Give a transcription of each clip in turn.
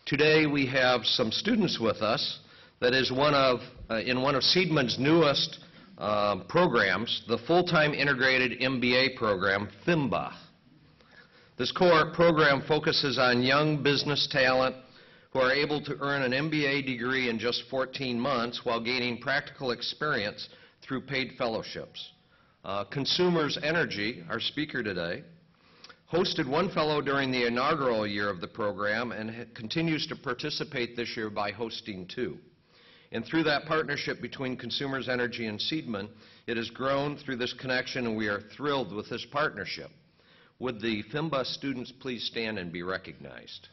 Today we have some students with us that is in one of Seidman's newest programs, the full-time integrated MBA program, FIMBA. This core program focuses on young business talent who are able to earn an MBA degree in just 14 months while gaining practical experience through paid fellowships. Consumers Energy, our speaker today, hosted one fellow during the inaugural year of the program and continues to participate this year by hosting two. And through that partnership between Consumers Energy and Seidman, it has grown through this connection, and we are thrilled with this partnership. Would the FIMBA students please stand and be recognized?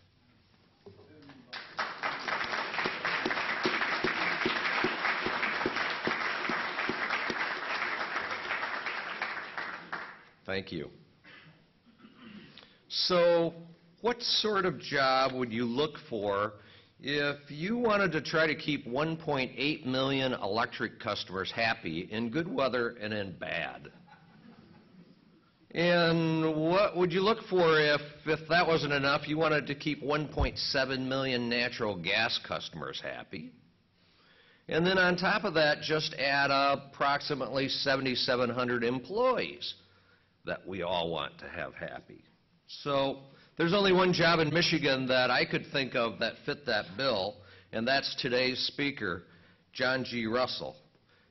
Thank you. So, what sort of job would you look for if you wanted to try to keep 1.8 million electric customers happy in good weather and in bad? And what would you look for if that wasn't enough, you wanted to keep 1.7 million natural gas customers happy? And then on top of that, just add approximately 7,700 employees that we all want to have happy. So there's only one job in Michigan that I could think of that fit that bill, and that's today's speaker, John G. Russell.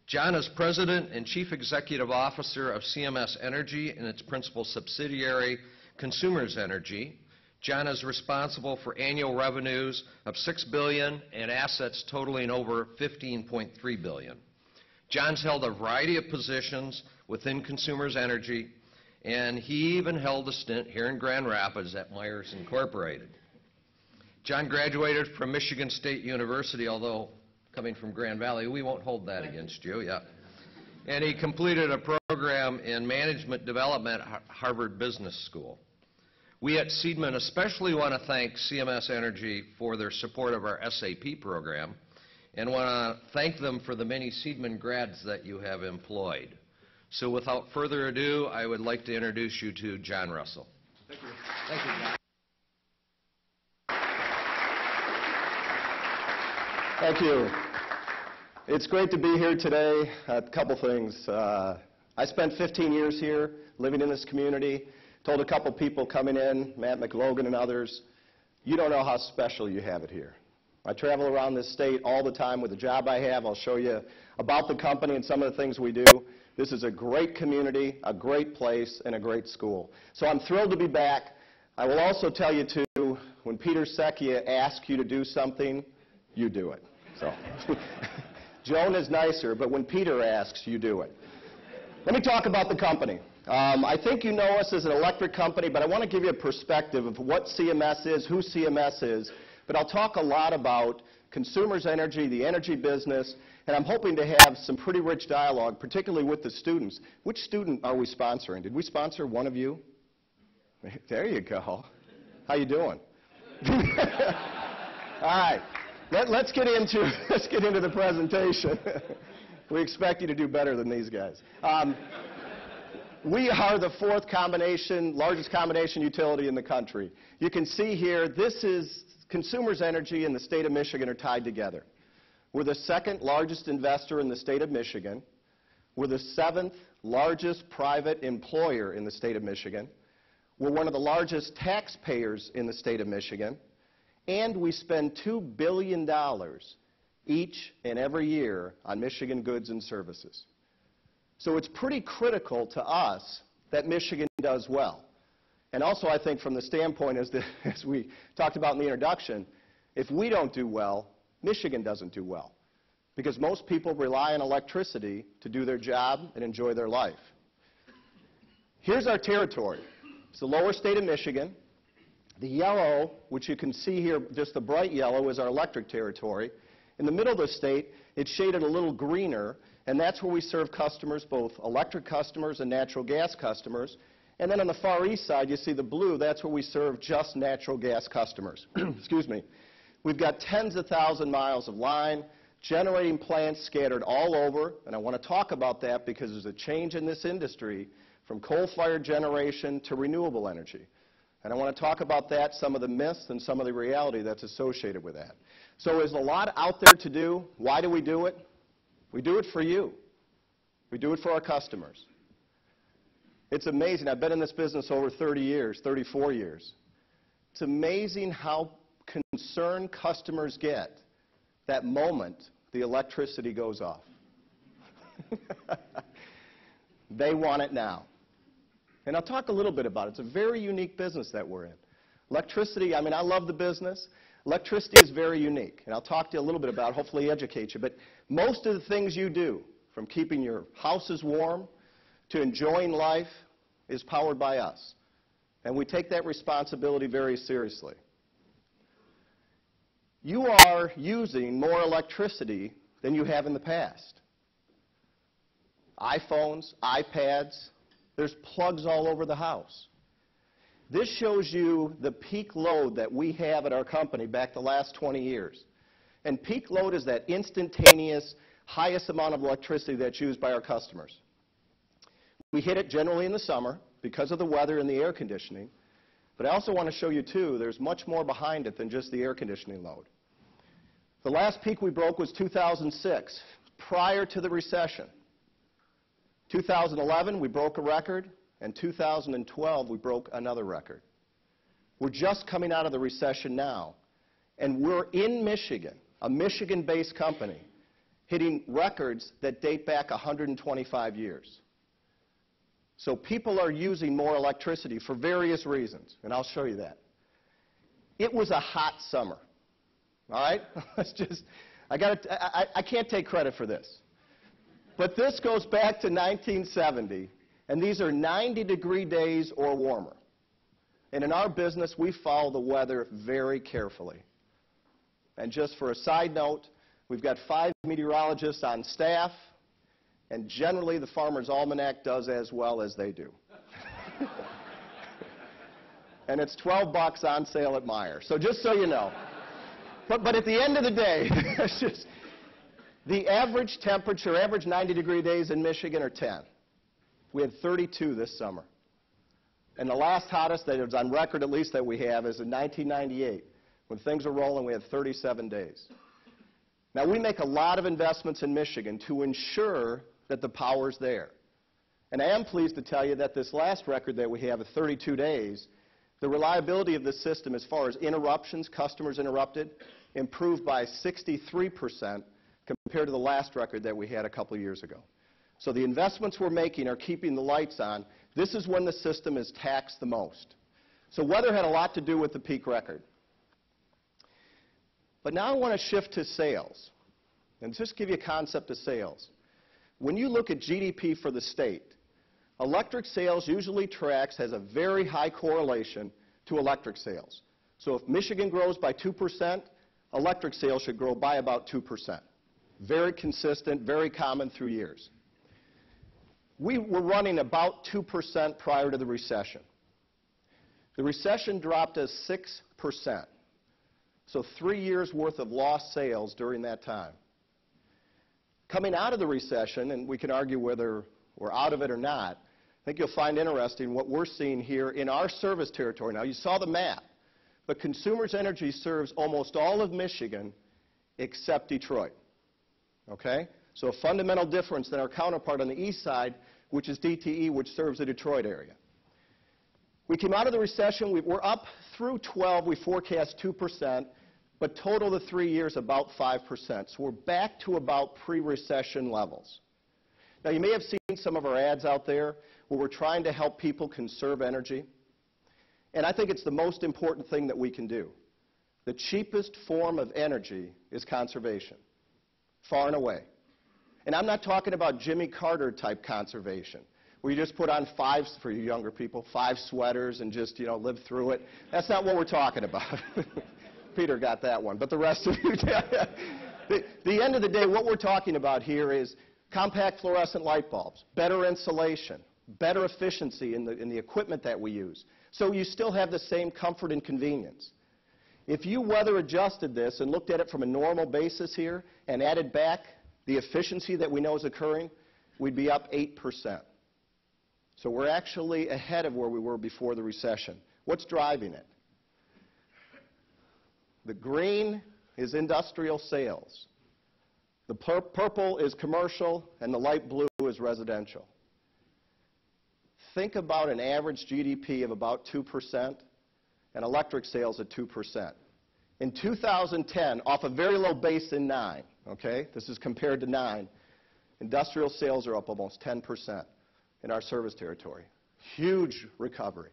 John is President and Chief Executive Officer of CMS Energy and its principal subsidiary, Consumers Energy. John is responsible for annual revenues of $6 billion and assets totaling over $15.3 billion. John's held a variety of positions within Consumers Energy, and he even held a stint here in Grand Rapids at Myers Incorporated. John graduated from Michigan State University, although coming from Grand Valley, we won't hold that against you, yeah. And he completed a program in management development at Harvard Business School. We at Seidman especially want to thank CMS Energy for their support of our SAP program, and want to thank them for the many Seidman grads that you have employed. So without further ado, I would like to introduce you to John Russell. Thank you. Thank you, John. Thank you. It's great to be here today. A couple things. I spent 15 years here living in this community. Told a couple people coming in, Matt McLogan and others, you don't know how special you have it here. I travel around this state all the time with the job I have. I'll show you about the company and some of the things we do. This is a great community, a great place, and a great school. So I'm thrilled to be back. I will also tell you, too, when Peter Secchia asks you to do something, you do it. So Joan is nicer, but when Peter asks, you do it. Let me talk about the company. I think you know us as an electric company, but I want to give you a perspective of what CMS is, who CMS is. But I'll talk a lot about Consumers Energy, the energy business, and I'm hoping to have some pretty rich dialogue, particularly with the students. Which student are we sponsoring? Did we sponsor one of you? There you go. How you doing? All right. Let's get into the presentation. We expect you to do better than these guys. We are the fourth largest combination utility in the country. You can see here, this is Consumers Energy and the state of Michigan are tied together. We're the second largest investor in the state of Michigan. We're the seventh largest private employer in the state of Michigan. We're one of the largest taxpayers in the state of Michigan. And we spend $2 billion each and every year on Michigan goods and services. So it's pretty critical to us that Michigan does well. And also, I think from the standpoint, as we talked about in the introduction, if we don't do well, Michigan doesn't do well. Because most people rely on electricity to do their job and enjoy their life. Here's our territory. It's the lower state of Michigan. The yellow, which you can see here, just the bright yellow, is our electric territory. In the middle of the state, it's shaded a little greener, and that's where we serve customers, both electric customers and natural gas customers. And then on the far east side, you see the blue, that's where we serve just natural gas customers. Excuse me. We've got tens of thousands of miles of line, generating plants scattered all over, and I want to talk about that because there's a change in this industry from coal-fired generation to renewable energy. And I want to talk about that, some of the myths and some of the reality that's associated with that. So there's a lot out there to do. Why do we do it? We do it for you. We do it for our customers. It's amazing. I've been in this business over 30 years, 34 years. It's amazing how concerned customers get that moment the electricity goes off. They want it now. And I'll talk a little bit about it. It's a very unique business that we're in. Electricity, I mean, I love the business. Electricity is very unique. And I'll talk to you a little bit about it, hopefully educate you. But most of the things you do, from keeping your houses warm to enjoying life, is powered by us. And we take that responsibility very seriously. You are using more electricity than you have in the past. iPhones, iPads, there's plugs all over the house. This shows you the peak load that we have at our company back the last 20 years. And peak load is that instantaneous, highest amount of electricity that's used by our customers. We hit it generally in the summer because of the weather and the air conditioning. But I also want to show you, too, there's much more behind it than just the air conditioning load. The last peak we broke was 2006, prior to the recession. 2011, we broke a record, and 2012, we broke another record. We're just coming out of the recession now, and we're in Michigan, a Michigan-based company, hitting records that date back 125 years. So people are using more electricity for various reasons, and I'll show you that. It was a hot summer, all right? I can't take credit for this. But this goes back to 1970, and these are 90-degree days or warmer. And in our business, we follow the weather very carefully. And just for a side note, we've got 5 meteorologists on staff, and generally the Farmer's Almanac does as well as they do. And it's $12 on sale at Meijer. So just so you know. But at the end of the day, it's just the average temperature, average 90-degree days in Michigan are 10. We had 32 this summer. And the last hottest that is on record, at least that we have, is in 1998. When things were rolling, we had 37 days. Now, we make a lot of investments in Michigan to ensure that the power's there. And I am pleased to tell you that this last record that we have of 32 days, the reliability of the system as far as interruptions, customers interrupted, improved by 63% compared to the last record that we had a couple of years ago. So the investments we're making are keeping the lights on. This is when the system is taxed the most. So weather had a lot to do with the peak record. But now I want to shift to sales and just give you a concept of sales. When you look at GDP for the state, electric sales usually has a very high correlation to electric sales. So if Michigan grows by 2%, electric sales should grow by about 2%. Very consistent, very common through years. We were running about 2% prior to the recession. The recession dropped us 6%. So 3 years' worth of lost sales during that time. Coming out of the recession, and we can argue whether we're out of it or not, I think you'll find interesting what we're seeing here in our service territory. Now, you saw the map, but Consumers Energy serves almost all of Michigan except Detroit. Okay? So a fundamental difference than our counterpart on the east side, which is DTE, which serves the Detroit area. We came out of the recession. We're up through 12. We forecast 2%, but total the 3 years about 5%. So we're back to about pre-recession levels. Now, you may have seen some of our ads out there where we're trying to help people conserve energy. And I think it's the most important thing that we can do. The cheapest form of energy is conservation, far and away. And I'm not talking about Jimmy Carter type conservation, where you just put on for you younger people, 5 sweaters and just, live through it. That's not what we're talking about. Peter got that one, but the rest of you, the end of the day, what we're talking about here is compact fluorescent light bulbs, better insulation, better efficiency in the equipment that we use. So you still have the same comfort and convenience. If you weather adjusted this and looked at it from a normal basis here and added back the efficiency that we know is occurring, we'd be up 8%. So we're actually ahead of where we were before the recession What's driving it? The green is industrial sales. The purple is commercial, and the light blue is residential. Think about an average GDP of about 2% and electric sales at 2%. In 2010, off a very low base in 9, okay, this is compared to 9, industrial sales are up almost 10% in our service territory. Huge recovery.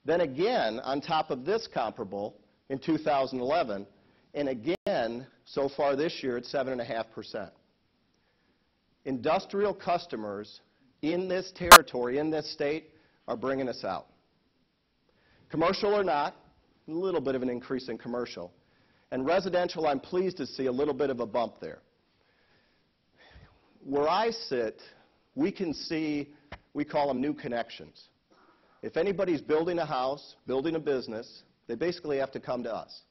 Then again, on top of this comparable, in 2011, and again, so far this year, it's 7.5%. Industrial customers in this territory, in this state, are bringing us out. Commercial or not, a little bit of an increase in commercial. And residential, I'm pleased to see a little bit of a bump there. Where I sit, we can see, we call them new connections. If anybody's building a house, building a business, they basically have to come to us,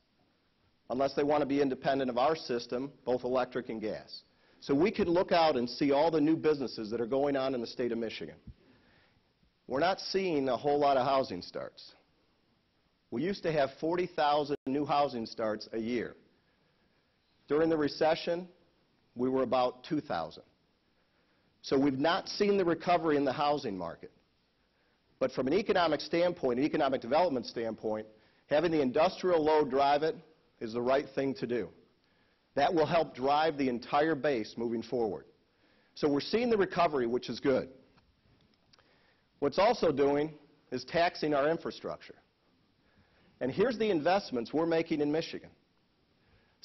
unless they want to be independent of our system, both electric and gas. So we can look out and see all the new businesses that are going on in the state of Michigan. We're not seeing a whole lot of housing starts. We used to have 40,000 new housing starts a year. During the recession, we were about 2,000. So we've not seen the recovery in the housing market. But from an economic standpoint, an economic development standpoint, having the industrial load drive it is the right thing to do. That will help drive the entire base moving forward. So we're seeing the recovery, which is good. What's also doing is taxing our infrastructure. And here's the investments we're making in Michigan.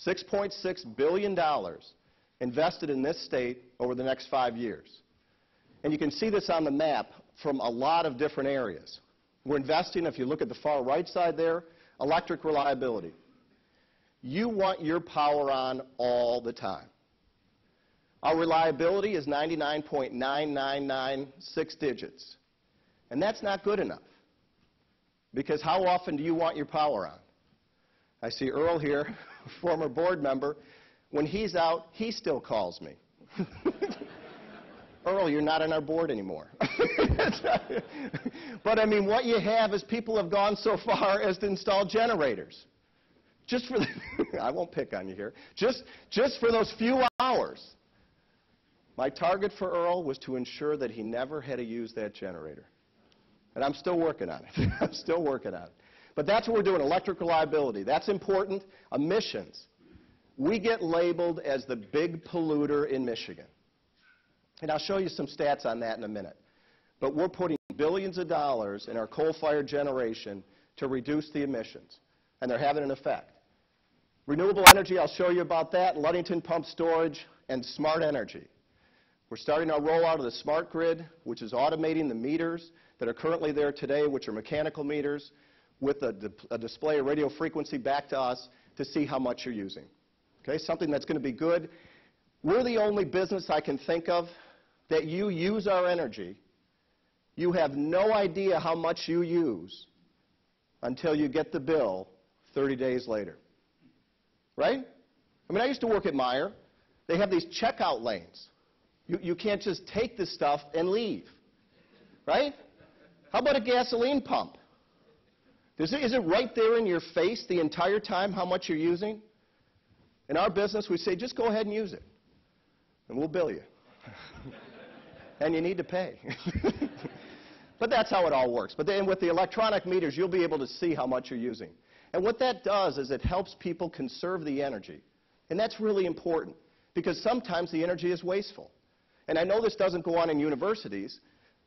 $6.6 billion invested in this state over the next 5 years. And you can see this on the map from a lot of different areas. We're investing, if you look at the far right side there, electric reliability. You want your power on all the time. Our reliability is 99.9996 digits. And that's not good enough. Because how often do you want your power on? I see Earl here, former board member. When he's out, he still calls me. Earl, you're not on our board anymore. But I mean, what you have is people have gone so far as to install generators. Just for the I won't pick on you here. Just for those few hours. My target for Earl was to ensure that he never had to use that generator. And I'm still working on it. I'm still working on it. But that's what we're doing, electric reliability. That's important. Emissions. We get labeled as the big polluter in Michigan. And I'll show you some stats on that in a minute. But we're putting billions of dollars in our coal-fired generation to reduce the emissions. And they're having an effect. Renewable energy, I'll show you about that. Ludington Pump Storage and smart energy. We're starting our rollout of the smart grid, which is automating the meters that are currently there today, which are mechanical meters, with a display of radio frequency back to us to see how much you're using. Okay, something that's going to be good. We're the only business I can think of that you use our energy. You have no idea how much you use until you get the bill 30 days later. Right? I mean, I used to work at Meijer. They have these checkout lanes. You can't just take this stuff and leave. Right? How about a gasoline pump? Is it right there in your face the entire time how much you're using? In our business, we say, just go ahead and use it, and we'll bill you. And you need to pay. But that's how it all works. But then with the electronic meters, you'll be able to see how much you're using. And what that does is it helps people conserve the energy. And that's really important, because sometimes the energy is wasteful. And I know this doesn't go on in universities,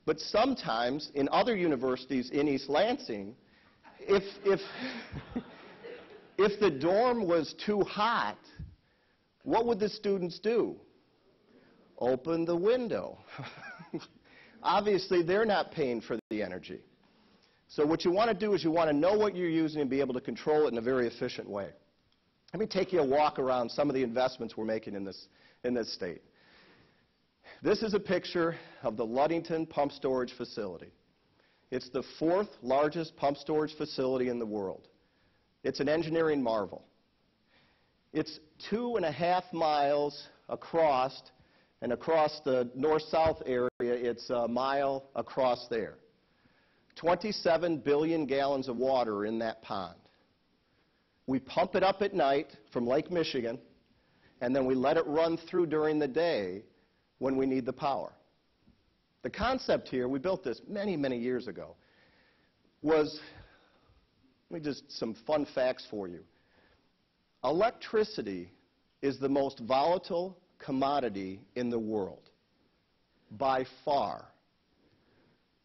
but sometimes in other universities in East Lansing, if the dorm was too hot, what would the students do? Open the window. Obviously, they're not paying for the energy. So what you want to do is you want to know what you're using and be able to control it in a very efficient way. Let me take you a walk around some of the investments we're making in this state. This is a picture of the Ludington Pump Storage Facility. It's the 4th largest pump storage facility in the world. It's an engineering marvel. It's 2.5 miles across, and across the north-south area, it's a mile across there. 27 billion gallons of water in that pond. We pump it up at night from Lake Michigan, and then we let it run through during the day when we need the power. The concept here, we built this many, many years ago, was, let me just, some fun facts for you. Electricity is the most volatile commodity in the world, by far.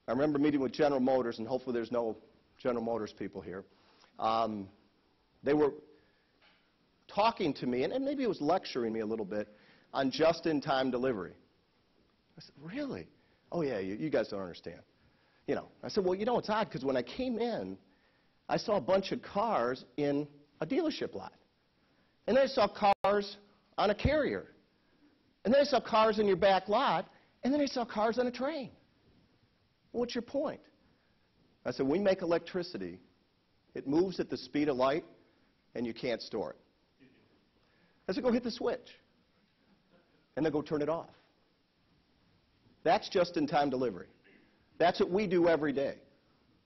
I remember meeting with General Motors, and hopefully there's no General Motors people here. They were talking to me, and maybe it was lecturing me a little bit, on just-in-time delivery. I said, really? Oh, yeah, you guys don't understand. You know, I said, well, you know, it's odd, because when I came in, I saw a bunch of cars in a dealership lot. And then I saw cars on a carrier. And then I saw cars in your back lot, and then I saw cars on a train. Well, what's your point? I said, we make electricity. It moves at the speed of light, and you can't store it. I said, go hit the switch. And then go turn it off. That's just-in-time delivery. That's what we do every day.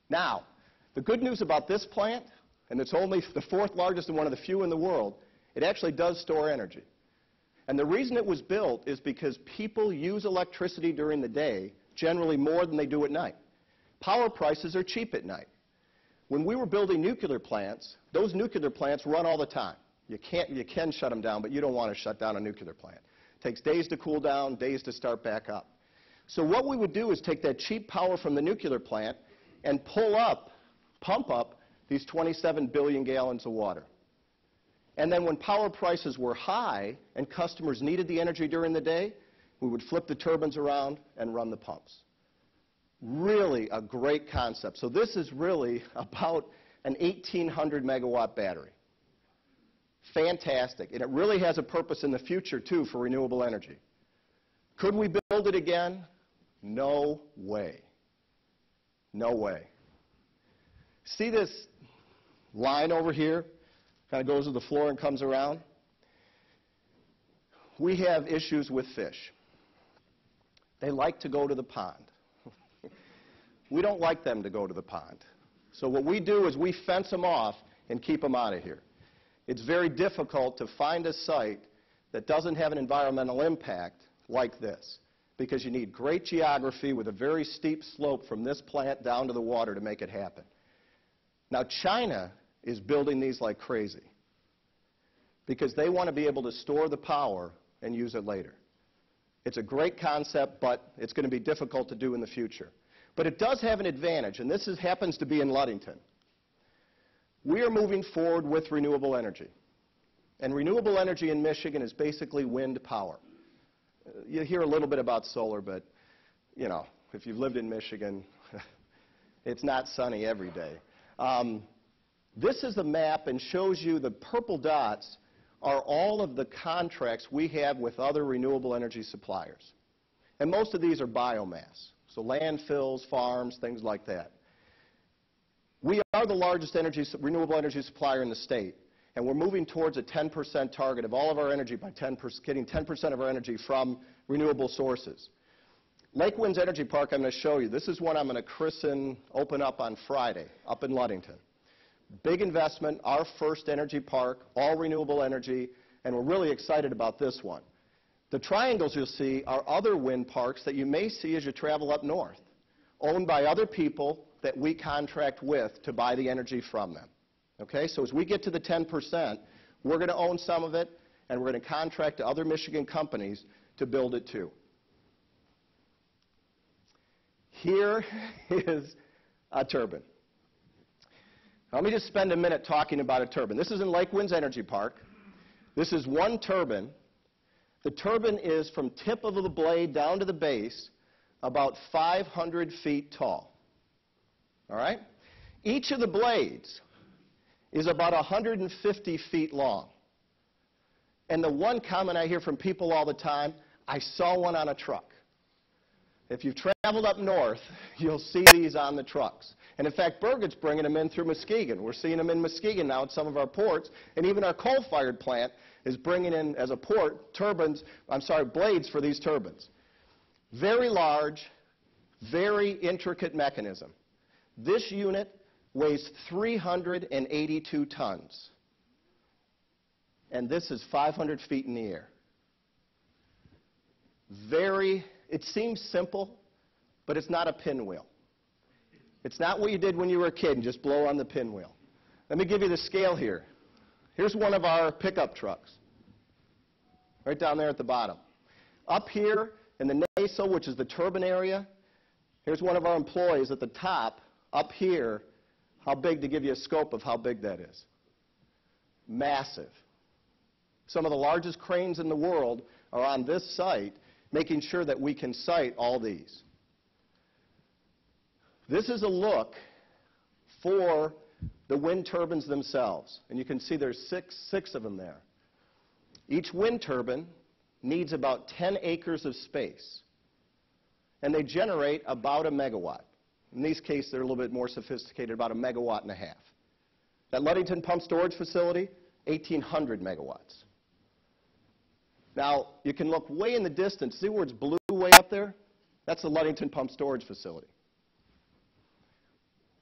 Now, the good news about this plant, and it's only the fourth largest and one of the few in the world, it actually does store energy. And the reason it was built is because people use electricity during the day generally more than they do at night. Power prices are cheap at night. When we were building nuclear plants, those nuclear plants run all the time. You can shut them down, but you don't want to shut down a nuclear plant. It takes days to cool down, days to start back up. So what we would do is take that cheap power from the nuclear plant and pump up these 27 billion gallons of water. And then when power prices were high and customers needed the energy during the day, we would flip the turbines around and run the pumps. Really a great concept. So this is really about an 1,800 megawatt battery. Fantastic. And it really has a purpose in the future, too, for renewable energy. Could we build it again? No way. No way. See this line over here? Kind of goes to the floor and comes around. We have issues with fish. They like to go to the pond. We don't like them to go to the pond. So what we do is we fence them off and keep them out of here. It's very difficult to find a site that doesn't have an environmental impact like this, because you need great geography with a very steep slope from this plant down to the water to make it happen. Now, China is building these like crazy because they want to be able to store the power and use it later. It's a great concept, but it's going to be difficult to do in the future. But it does have an advantage, and this happens to be in Ludington. We are moving forward with renewable energy. And renewable energy in Michigan is basically wind power. You hear a little bit about solar, but, you know, if you've lived in Michigan, it's not sunny every day. This is a map and shows you the purple dots are all of the contracts we have with other renewable energy suppliers. And most of these are biomass, so landfills, farms, things like that. We are the largest renewable energy supplier in the state, and we're moving towards a 10% target of all of our energy by getting 10% of our energy from renewable sources. Lake Winds Energy Park, I'm going to show you. This is one I'm going to open up on Friday, up in Ludington. Big investment, our first energy park, all renewable energy, and we're really excited about this one. The triangles you'll see are other wind parks that you may see as you travel up north, owned by other people that we contract with to buy the energy from them. Okay, so as we get to the 10%, we're going to own some of it, and we're going to contract to other Michigan companies to build it too. Here is a turbine. Now, let me just spend a minute talking about a turbine. This is in Lake Winds Energy Park. This is one turbine. The turbine is from tip of the blade down to the base about 500 feet tall. All right? Each of the blades is about 150 feet long. And the one comment I hear from people all the time, I saw one on a truck. If you've traveled up north, you'll see these on the trucks. And in fact, Burgett's bringing them in through Muskegon. We're seeing them in Muskegon now at some of our ports. And even our coal-fired plant is bringing in, as a port, blades for these turbines. Very large, very intricate mechanism. This unit weighs 382 tons. And this is 500 feet in the air. It seems simple, but it's not a pinwheel. It's not what you did when you were a kid and just blow on the pinwheel. Let me give you the scale here. Here's one of our pickup trucks, right down there at the bottom. Up here in the nacelle, which is the turbine area, here's one of our employees at the top. Up here, how big, to give you a scope of how big that is. Massive. Some of the largest cranes in the world are on this site, making sure that we can site all these. This is a look for the wind turbines themselves. And you can see there's six of them there. Each wind turbine needs about 10 acres of space. And they generate about a megawatt. In these cases, they're a little bit more sophisticated, about a megawatt and a half. That Ludington Pump Storage Facility, 1,800 megawatts. Now, you can look way in the distance. See where it's blue way up there? That's the Ludington Pump Storage Facility.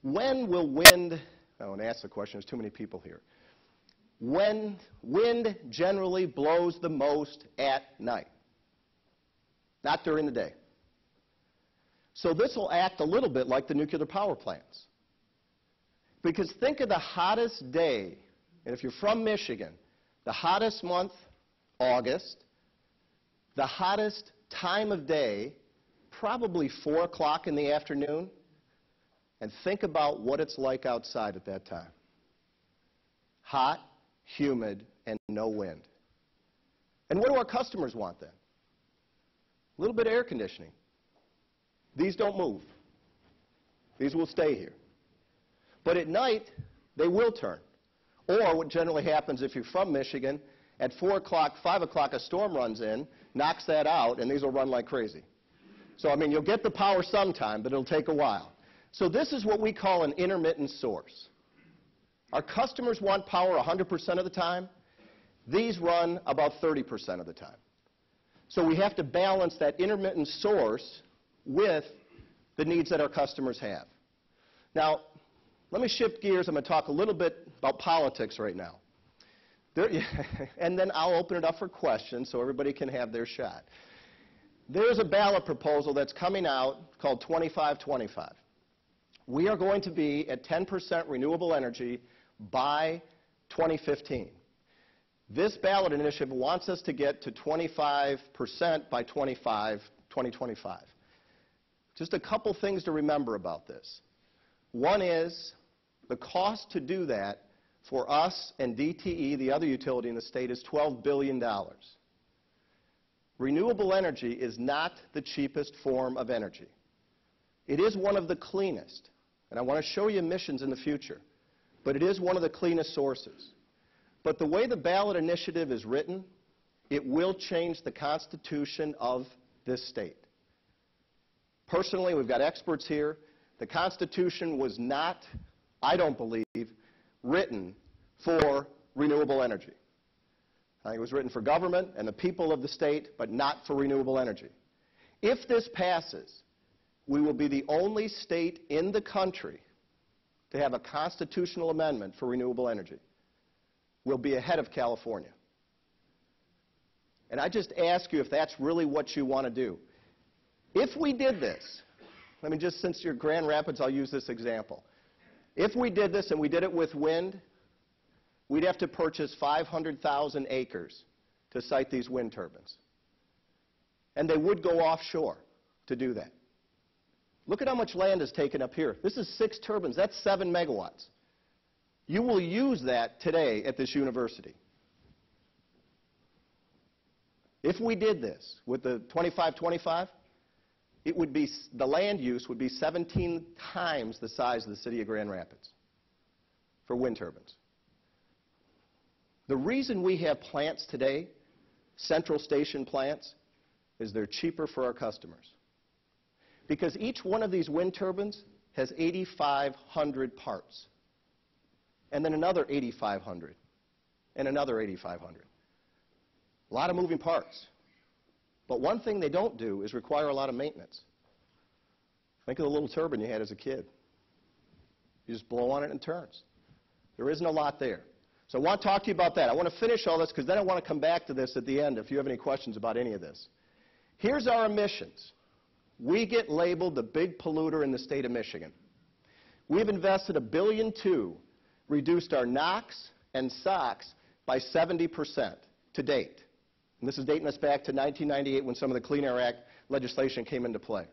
When will wind, I want to ask the question, there's too many people here. When wind generally blows the most at night, not during the day. So this will act a little bit like the nuclear power plants. Because think of the hottest day, and if you're from Michigan, the hottest month, August, the hottest time of day, probably 4 o'clock in the afternoon, and think about what it's like outside at that time. Hot, humid, and no wind. And what do our customers want then? A little bit of air conditioning. These don't move. These will stay here. But at night, they will turn. Or what generally happens if you're from Michigan, at 4 o'clock, 5 o'clock, a storm runs in, knocks that out, and these will run like crazy. So, I mean, you'll get the power sometime, but it'll take a while. So this is what we call an intermittent source. Our customers want power 100% of the time. These run about 30% of the time. So we have to balance that intermittent source with the needs that our customers have. Now, let me shift gears. I'm going to talk a little bit about politics right now. And then I'll open it up for questions so everybody can have their shot. There's a ballot proposal that's coming out called 25-25. We are going to be at 10% renewable energy by 2015. This ballot initiative wants us to get to 25% by 2025. Just a couple things to remember about this. One is the cost to do that for us and DTE, the other utility in the state, is $12 billion. Renewable energy is not the cheapest form of energy. It is one of the cleanest, and I want to show you emissions in the future, but it is one of the cleanest sources. But the way the ballot initiative is written, it will change the Constitution of this state. Personally, we've got experts here. The Constitution was not, I don't believe, written for renewable energy. I think it was written for government and the people of the state, but not for renewable energy. If this passes, we will be the only state in the country to have a constitutional amendment for renewable energy. We'll be ahead of California. And I just ask you if that's really what you want to do. If we did this, let me just, since you're Grand Rapids, I'll use this example. If we did this and we did it with wind, we'd have to purchase 500,000 acres to site these wind turbines. And they would go offshore to do that. Look at how much land is taken up here. This is 6 turbines. That's 7 megawatts. You will use that today at this university. If we did this with the 25-25, it would be, the land use would be 17 times the size of the city of Grand Rapids for wind turbines. The reason we have plants today, central station plants, is they're cheaper for our customers. Because each one of these wind turbines has 8,500 parts, and then another 8,500, and another 8,500. A lot of moving parts. But one thing they don't do is require a lot of maintenance. Think of the little turbine you had as a kid. You just blow on it and it turns. There isn't a lot there. So I want to talk to you about that. I want to finish all this because then I want to come back to this at the end if you have any questions about any of this. Here's our emissions. We get labeled the big polluter in the state of Michigan. We've invested $1.2 billion, reduced our NOx and SOx by 70% to date. And this is dating us back to 1998 when some of the Clean Air Act legislation came into play.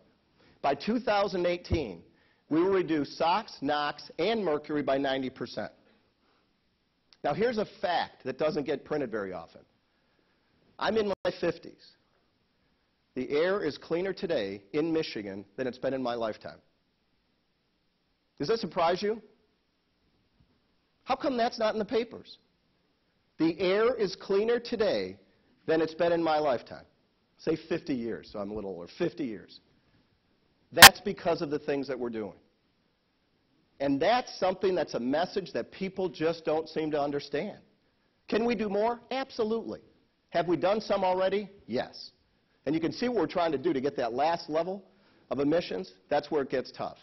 By 2018, we will reduce SOx, NOx, and mercury by 90%. Now, here's a fact that doesn't get printed very often. I'm in my 50s. The air is cleaner today in Michigan than it's been in my lifetime. Does that surprise you? How come that's not in the papers? The air is cleaner today than it's been in my lifetime. Say 50 years, so I'm a little older, 50 years. That's because of the things that we're doing. And that's something that's a message that people just don't seem to understand. Can we do more? Absolutely. Have we done some already? Yes. And you can see what we're trying to do to get that last level of emissions. That's where it gets tough.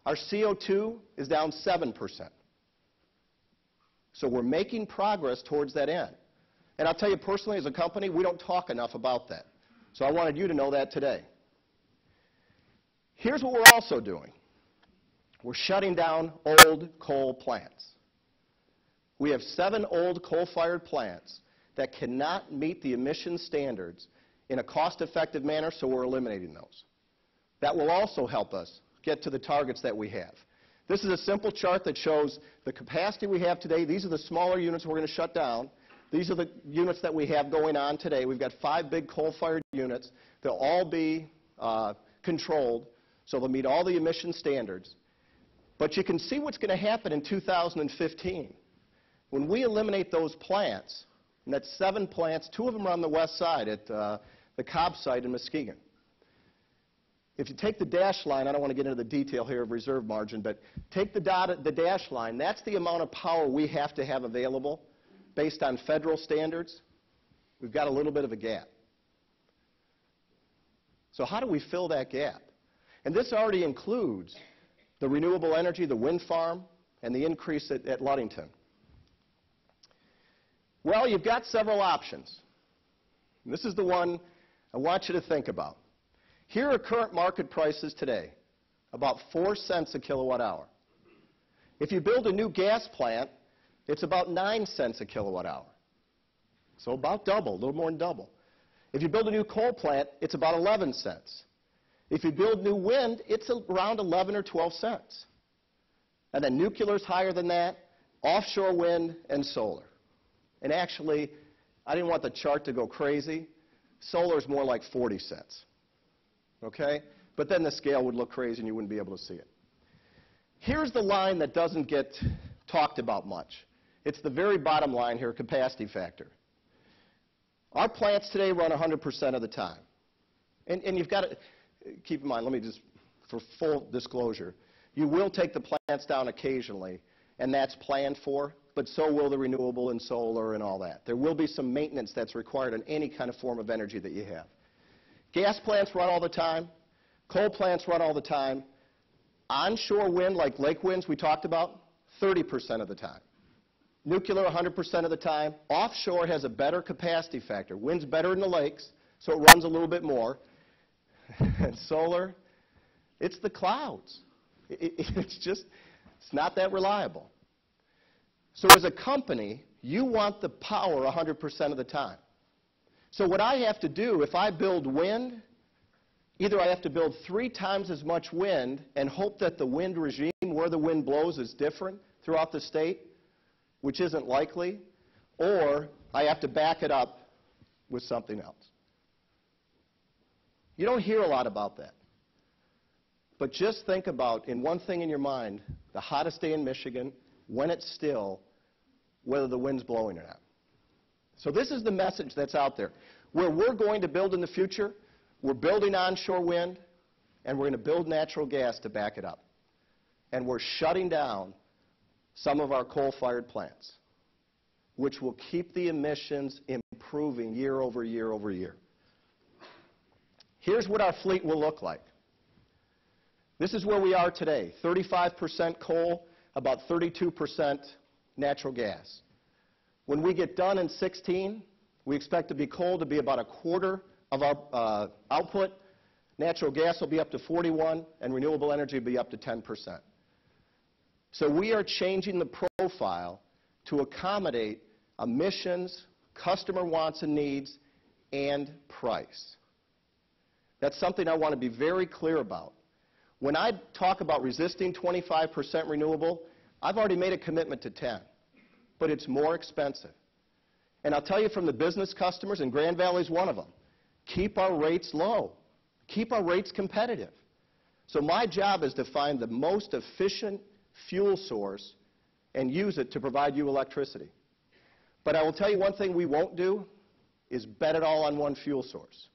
Our CO2 is down 7%. So we're making progress towards that end. And I'll tell you personally, as a company, we don't talk enough about that. So I wanted you to know that today. Here's what we're also doing. We're shutting down old coal plants. We have 7 old coal-fired plants that cannot meet the emission standards in a cost-effective manner, so we're eliminating those. That will also help us get to the targets that we have. This is a simple chart that shows the capacity we have today. These are the smaller units we're going to shut down. These are the units that we have going on today. We've got 5 big coal-fired units. They'll all be controlled, so they'll meet all the emission standards. But you can see what's going to happen in 2015. When we eliminate those plants, and that's 7 plants, 2 of them are on the west side at the Cobb site in Muskegon. If you take the dash line, I don't want to get into the detail here of reserve margin, but take the dash line, that's the amount of power we have to have available based on federal standards. We've got a little bit of a gap. So how do we fill that gap? And this already includes the renewable energy, the wind farm, and the increase at Ludington. Well, you've got several options. And this is the one I want you to think about. Here are current market prices today, about 4 cents a kilowatt hour. If you build a new gas plant, it's about 9 cents a kilowatt hour. So about double, a little more than double. If you build a new coal plant, it's about 11 cents. If you build new wind, it's around 11 or 12 cents. And then nuclear is higher than that, offshore wind, and solar. And actually, I didn't want the chart to go crazy. Solar is more like 40 cents. Okay? But then the scale would look crazy and you wouldn't be able to see it. Here's the line that doesn't get talked about much. It's the very bottom line here, capacity factor. Our plants today run 100% of the time. And you've got to keep in mind, let me just, for full disclosure, you will take the plants down occasionally, and that's planned for, but so will the renewable and solar and all that. There will be some maintenance that's required on any kind of form of energy that you have. Gas plants run all the time. Coal plants run all the time. Onshore wind, like lake winds we talked about, 30% of the time. Nuclear, 100% of the time. Offshore has a better capacity factor. Wind's better in the lakes, so it runs a little bit more. And solar, it's the clouds. It's not that reliable. So as a company, you want the power 100% of the time. So what I have to do, if I build wind, either I have to build 3 times as much wind and hope that the wind regime, where the wind blows, is different throughout the state, which isn't likely, or I have to back it up with something else. You don't hear a lot about that. But just think about, in one thing in your mind, the hottest day in Michigan, when it's still, whether the wind's blowing or not. So this is the message that's out there. Where we're going to build in the future, we're building onshore wind, and we're going to build natural gas to back it up. And we're shutting down some of our coal-fired plants, which will keep the emissions improving year over year over year. Here's what our fleet will look like. This is where we are today, 35% coal, about 32% natural gas. When we get done in 16, we expect coal to be about a quarter of our output. Natural gas will be up to 41, and renewable energy will be up to 10%. So we are changing the profile to accommodate emissions, customer wants and needs, and price. That's something I want to be very clear about. When I talk about resisting 25% renewable, I've already made a commitment to 10, but it's more expensive. And I'll tell you from the business customers, and Grand Valley's one of them, keep our rates low. Keep our rates competitive. So my job is to find the most efficient fuel source and use it to provide you electricity. But I will tell you one thing we won't do is bet it all on one fuel source.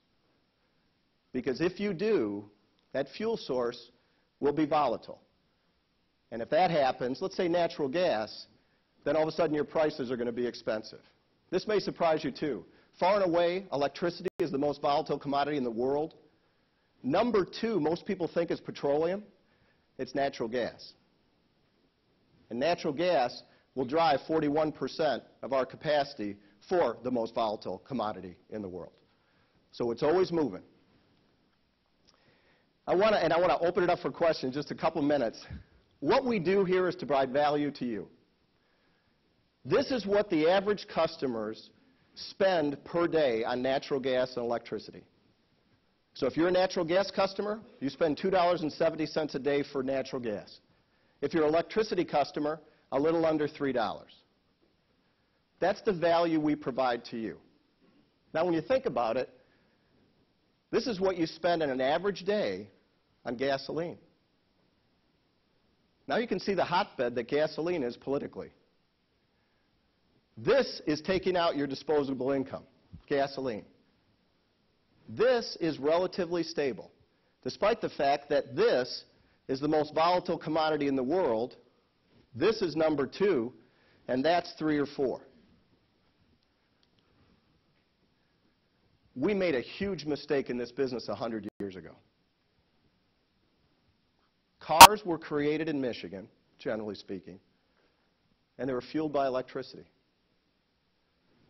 Because if you do, that fuel source will be volatile. And if that happens, let's say natural gas, then all of a sudden your prices are going to be expensive. This may surprise you too. Far and away, electricity is the most volatile commodity in the world. Number two, most people think is petroleum. It's natural gas. And natural gas will drive 41% of our capacity for the most volatile commodity in the world. So it's always moving. I want to open it up for questions just a couple minutes. What we do here is to provide value to you. This is what the average customers spend per day on natural gas and electricity. So if you're a natural gas customer, you spend $2.70 a day for natural gas. If you're an electricity customer, a little under $3. That's the value we provide to you. Now, when you think about it, this is what you spend in an average day on gasoline. Now you can see the hotbed that gasoline is politically. This is taking out your disposable income, gasoline. This is relatively stable, despite the fact that this is the most volatile commodity in the world. This is number two, and that's 3 or 4. We made a huge mistake in this business 100 years ago. Cars were created in Michigan, generally speaking, and they were fueled by electricity.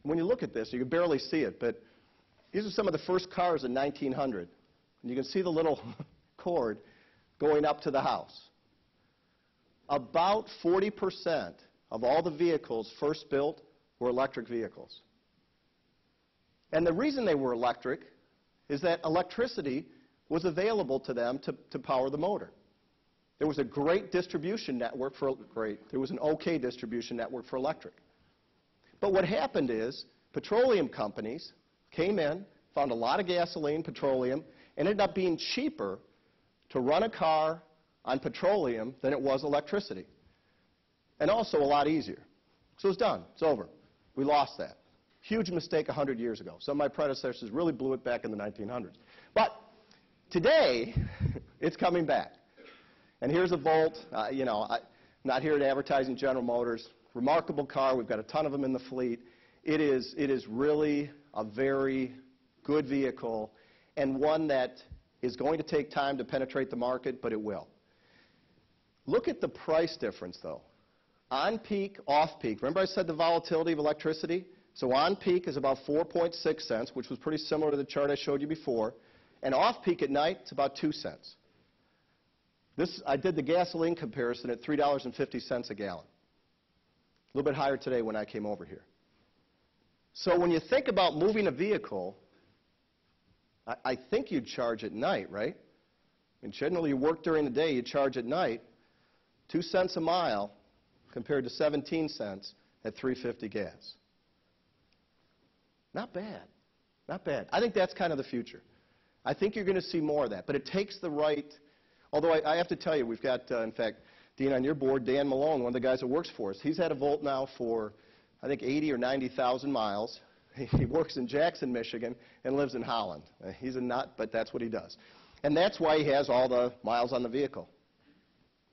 When you look at this, you can barely see it, but these are some of the first cars in 1900. And you can see the little cord going up to the house. About 40% of all the vehicles first built were electric vehicles. And the reason they were electric is that electricity was available to them to power the motor. There was a great distribution network there was an okay distribution network for electric. But what happened is petroleum companies came in, found a lot of gasoline, petroleum, and ended up being cheaper to run a car on petroleum than it was electricity. And also a lot easier. So it's done. It's over. We lost that. Huge mistake 100 years ago. Some of my predecessors really blew it back in the 1900s. But today, it's coming back. And here's a Volt. I'm not here to advertise General Motors. Remarkable car. We've got a ton of them in the fleet. It is really a very good vehicle, and one that is going to take time to penetrate the market, but it will. Look at the price difference, though. On peak, off peak. Remember I said the volatility of electricity? So on peak is about 4.6 cents, which was pretty similar to the chart I showed you before. And off peak at night, it's about 2 cents. I did the gasoline comparison at $3.50 a gallon. A little bit higher today when I came over here. So when you think about moving a vehicle, I think you'd charge at night, right? I mean, generally you work during the day, you charge at night. 2 cents a mile compared to 17 cents at $3.50 gas. Not bad. Not bad. I think that's kind of the future. I think you're going to see more of that. But it takes the right, although I have to tell you, we've got, in fact, Dean, on your board, Dan Malone, one of the guys that works for us, he's had a Volt now for, I think, 80 or 90,000 miles. He works in Jackson, Michigan, and lives in Holland. He's a nut, but that's what he does. And that's why he has all the miles on the vehicle.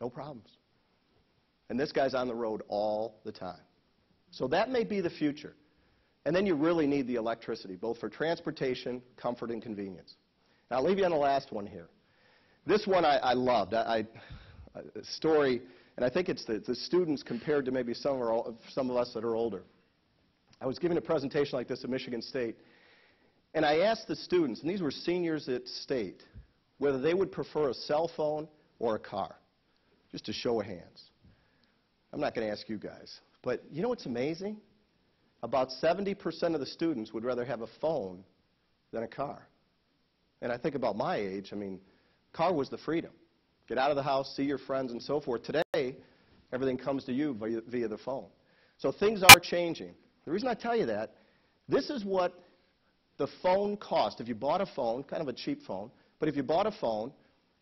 No problems. And this guy's on the road all the time. So that may be the future. And then you really need the electricity, both for transportation, comfort, and convenience. Now, I'll leave you on the last one here. This one I loved. A story, and I think it's the students compared to maybe some of us that are older. I was giving a presentation like this at Michigan State, and I asked the students, and these were seniors at State, whether they would prefer a cell phone or a car, just a show of hands. I'm not going to ask you guys, but you know what's amazing? About 70% of the students would rather have a phone than a car. And I think about my age, I mean, car was the freedom. Get out of the house, see your friends, and so forth. Today, everything comes to you via the phone. So things are changing. The reason I tell you that, this is what the phone cost. If you bought a phone, kind of a cheap phone, but if you bought a phone,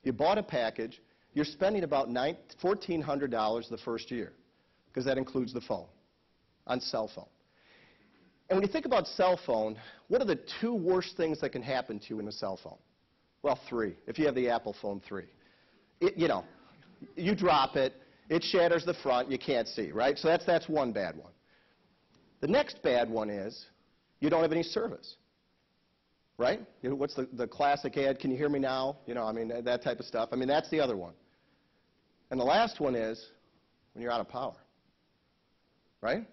you bought a package, you're spending about $1,400 the first year, because that includes the phone, on cell phone. And when you think about cell phone, what are the two worst things that can happen to you in a cell phone? Well, three, if you have the Apple phone 3. You drop it, it shatters the front, you can't see, right? So that's one bad one. The next bad one is you don't have any service, right? What's the classic ad, can you hear me now? That type of stuff. That's the other one. And the last one is when you're out of power, right?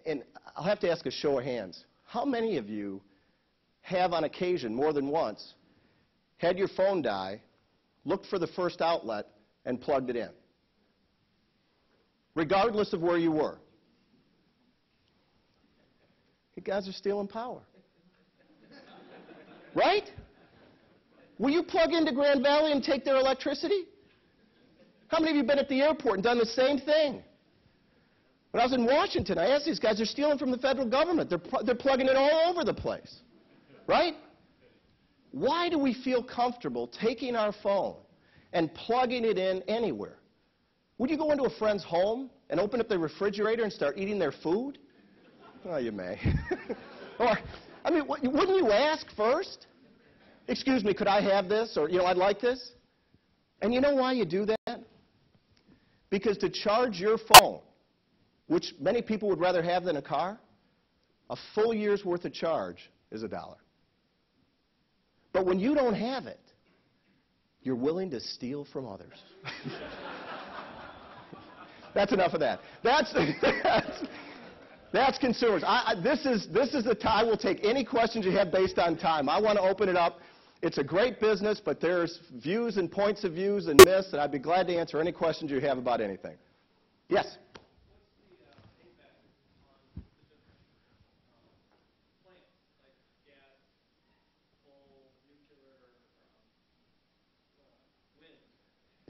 And I'll have to ask a show of hands. How many of you have on occasion, more than once, had your phone die, looked for the first outlet, and plugged it in? Regardless of where you were. You guys are stealing power. Right? Will you plug into Grand Valley and take their electricity? How many of you have been at the airport and done the same thing? When I was in Washington, I asked these guys, they're stealing from the federal government. They're plugging it all over the place. Right? Why do we feel comfortable taking our phone and plugging it in anywhere? Would you go into a friend's home and open up their refrigerator and start eating their food? Well, you may. Or, wouldn't you ask first? Excuse me, could I have this? Or, I'd like this. And you know why you do that? Because to charge your phone, which many people would rather have than a car, a full year's worth of charge is $1. But when you don't have it, you're willing to steal from others. That's enough of that. That's consumers. This is the time. I will take any questions you have based on time. I want to open it up. It's a great business, but there's views and points of views and myths, and I'd be glad to answer any questions you have about anything. Yes?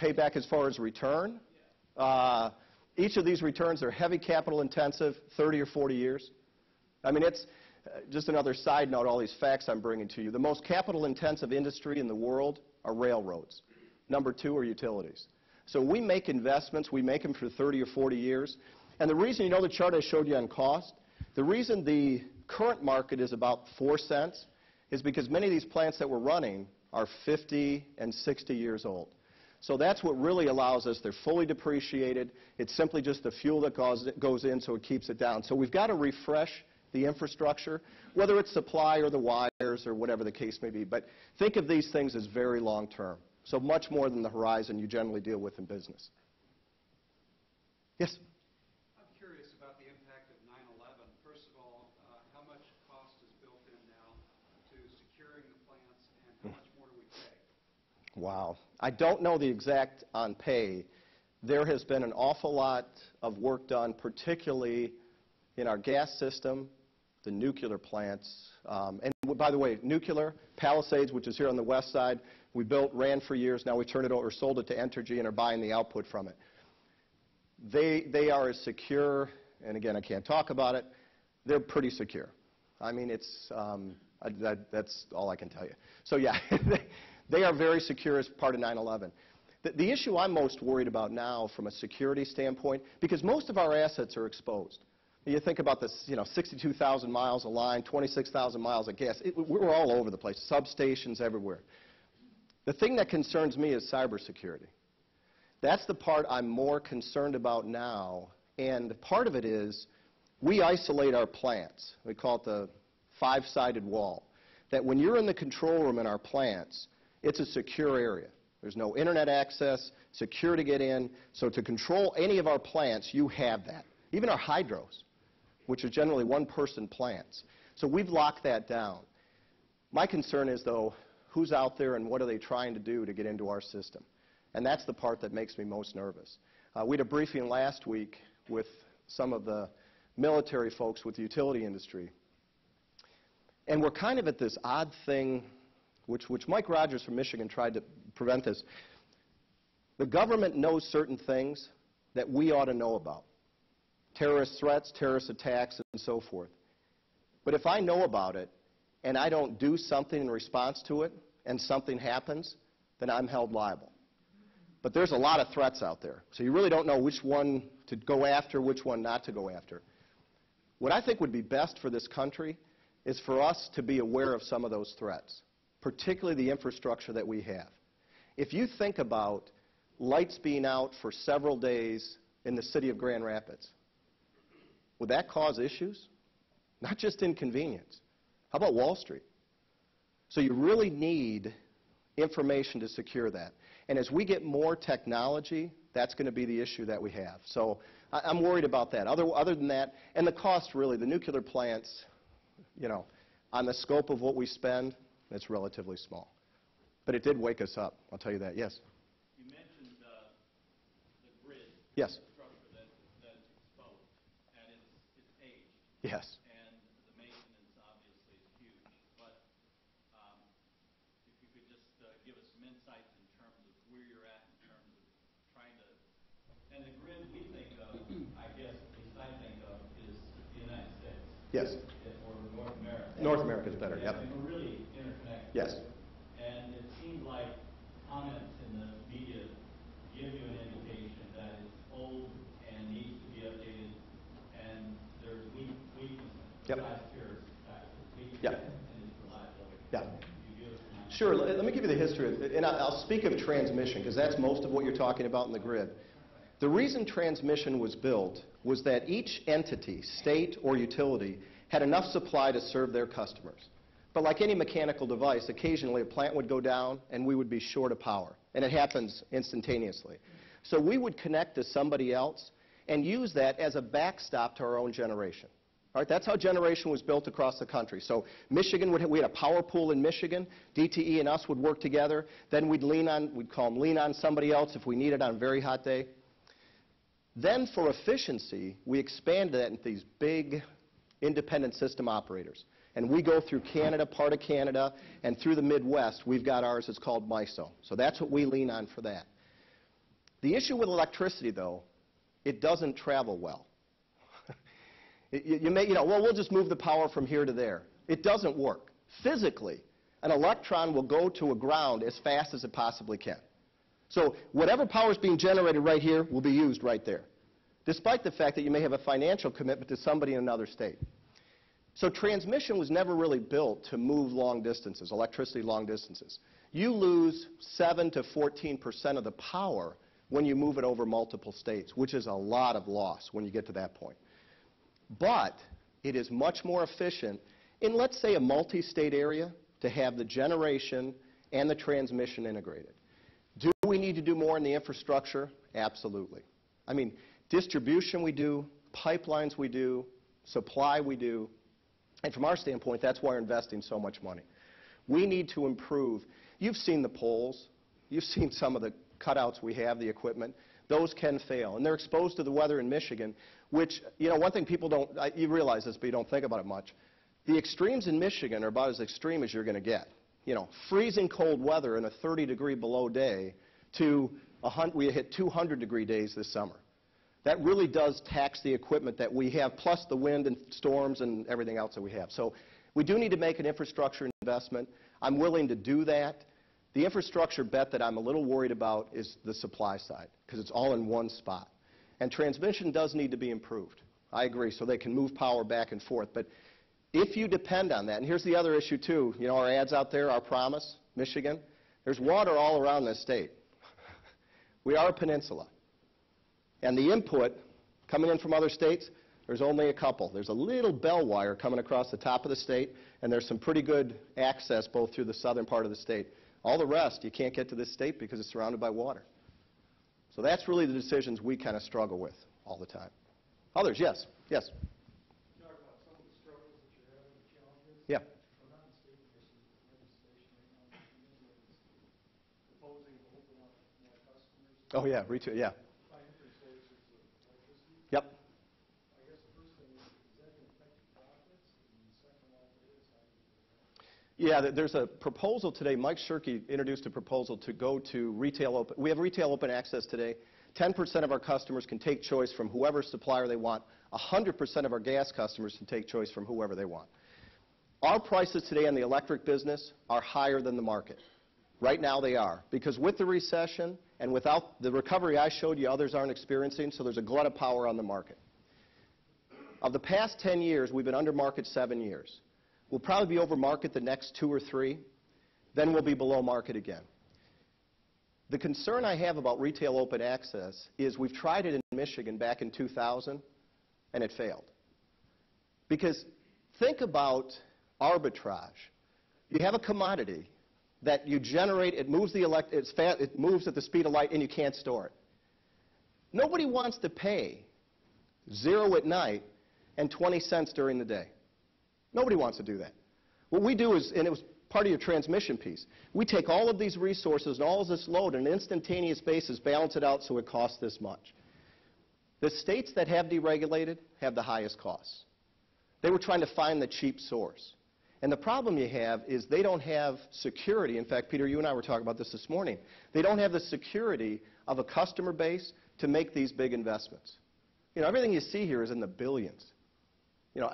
Payback as far as return? Each of these returns are heavy capital intensive, 30 or 40 years. It's just another side note, all these facts I'm bringing to you. The most capital intensive industry in the world are railroads. Number 2 are utilities. So we make investments, we make them for 30 or 40 years. And the reason, the chart I showed you on cost, the reason the current market is about 4 cents is because many of these plants that we're running are 50 and 60 years old. So that's what really allows us. They're fully depreciated. It's simply just the fuel that goes in, so it keeps it down. So we've got to refresh the infrastructure, whether it's supply or the wires or whatever the case may be. But think of these things as very long term, so much more than the horizon you generally deal with in business. Yes? I'm curious about the impact of 9/11. First of all, how much cost is built in now to securing the plants, and how much more do we pay? Wow. I don't know the exact on pay. There has been an awful lot of work done, particularly in our gas system, the nuclear plants. And by the way, nuclear, Palisades, which is here on the west side, we built, ran for years. Now we turned it over, sold it to Entergy, and are buying the output from it. They are as secure, and again, I can't talk about it. They're pretty secure. That's all I can tell you. So yeah. They are very secure as part of 9/11. The issue I'm most worried about now from a security standpoint, because most of our assets are exposed. You think about this, 62,000 miles of line, 26,000 miles of gas. We're all over the place, substations everywhere. The thing that concerns me is cybersecurity. That's the part I'm more concerned about now, and part of it is we isolate our plants. We call it the 5-sided wall. That when you're in the control room in our plants, It's a secure area. There's no internet access, secure to get in. So to control any of our plants, you have that. Even our hydros, which are generally one-person plants. So we've locked that down. My concern is, though, who's out there and what are they trying to do to get into our system? And that's the part that makes me most nervous. We had a briefing last week with some of the military folks with the utility industry. And we're kind of at this odd thing, which Mike Rogers from Michigan tried to prevent this. The government knows certain things that we ought to know about. Terrorist threats, terrorist attacks, and so forth. But if I know about it and I don't do something in response to it and something happens, then I'm held liable. But there's a lot of threats out there. So you really don't know which one to go after, which one not to go after. What I think would be best for this country is for us to be aware of some of those threats, particularly the infrastructure that we have. If you think about lights being out for several days in the city of Grand Rapids, would that cause issues? Not just inconvenience. How about Wall Street? So you really need information to secure that. And as we get more technology, that's going to be the issue that we have. So I'm worried about that. Other than that, and the cost really, the nuclear plants, you know, on the scope of what we spend, it's relatively small. But it did wake us up, I'll tell you that. Yes? You mentioned the grid. Yes. Structure that's exposed, and it's aged. Yes. And the maintenance obviously is huge. But if you could just give us some insights in terms of where you're at in terms of trying to, and the grid we think of, I guess, at least I think of, is the United States. Yes. Or North America. North America is better, yep. And we're really interconnected. Yes. And it seems like comments in the media give you an indication that it's old and needs to be updated, and there's weaknesses. Yep. Yep. And its reliability. Yeah. You give us an idea? Sure. Let me give you the history. And I'll speak of transmission, because that's most of what you're talking about in the grid. The reason transmission was built was that each entity, state or utility, had enough supply to serve their customers. But like any mechanical device, occasionally a plant would go down and we would be short of power. And it happens instantaneously. So we would connect to somebody else and use that as a backstop to our own generation. All right, that's how generation was built across the country. So Michigan, we had a power pool in Michigan. DTE and us would work together. Then we'd call them lean on somebody else if we needed on a very hot day. Then for efficiency, we expanded that into these big independent system operators. And we go through Canada, part of Canada, and through the Midwest, we've got ours. It's called MISO. So that's what we lean on for that. The issue with electricity, though, it doesn't travel well. Well, we'll just move the power from here to there. It doesn't work. Physically, an electron will go to a ground as fast as it possibly can. So whatever power is being generated right here will be used right there, despite the fact that you may have a financial commitment to somebody in another state. So transmission was never really built to move long distances, electricity long distances. You lose 7 to 14% of the power when you move it over multiple states, which is a lot of loss when you get to that point. But it is much more efficient in, let's say, a multi-state area to have the generation and the transmission integrated. Do we need to do more in the infrastructure? Absolutely. I mean, distribution we do, pipelines we do, supply we do. And from our standpoint, that's why we're investing so much money. We need to improve. You've seen the poles. You've seen some of the cutouts we have, the equipment. Those can fail. And they're exposed to the weather in Michigan, which, one thing people don't, you realize this, but you don't think about it much. The extremes in Michigan are about as extreme as you're going to get. Freezing cold weather in a 30-degree below day to we hit 200-degree days this summer. That really does tax the equipment that we have, plus the wind and storms and everything else that we have. So we do need to make an infrastructure investment. I'm willing to do that. The infrastructure bet that I'm a little worried about is the supply side, because it's all in one spot. And transmission does need to be improved. I agree, so they can move power back and forth. But if you depend on that, and here's the other issue too, our ads out there, our promise, Michigan, there's water all around this state. We are a peninsula. And the input coming in from other states, there's only a couple. There's a little bell wire coming across the top of the state, and there's some pretty good access both through the southern part of the state. All the rest, you can't get to this state because it's surrounded by water. So that's really the decisions we kind of struggle with all the time. Others, yes, yes. Talk about some of the struggles that you're having, the challenges. Yeah. If I'm not mistaken, there's some legislation right now in Michigan that's proposing to open up more customers. Oh, yeah, retail, yeah. Find different sources of electricity. Yep. I guess the first thing is that going to affect your profits? And the second one is, how do you do that? Yeah, there's a proposal today. Mike Shirkey introduced a proposal to go to retail open. We have retail open access today. 10% of our customers can take choice from whoever supplier they want. 100% of our gas customers can take choice from whoever they want. Our prices today in the electric business are higher than the market. Right now they are, because with the recession and without the recovery I showed you, others aren't experiencing, so there's a glut of power on the market. Of the past 10 years, we've been under market 7 years. We'll probably be over market the next 2 or 3, then we'll be below market again. The concern I have about retail open access is we've tried it in Michigan back in 2000, and it failed. Because think about arbitrage. You have a commodity that you generate, it moves, it moves at the speed of light, and you can't store it. Nobody wants to pay 0 at night and 20 cents during the day. Nobody wants to do that. What we do is, and it was part of your transmission piece, we take all of these resources and all of this load on an instantaneous basis, balance it out so it costs this much. The states that have deregulated have the highest costs. They were trying to find the cheap source. And the problem you have is they don't have security. In fact, Peter, you and I were talking about this morning. They don't have the security of a customer base to make these big investments. You know, everything you see here is in the billions. You know,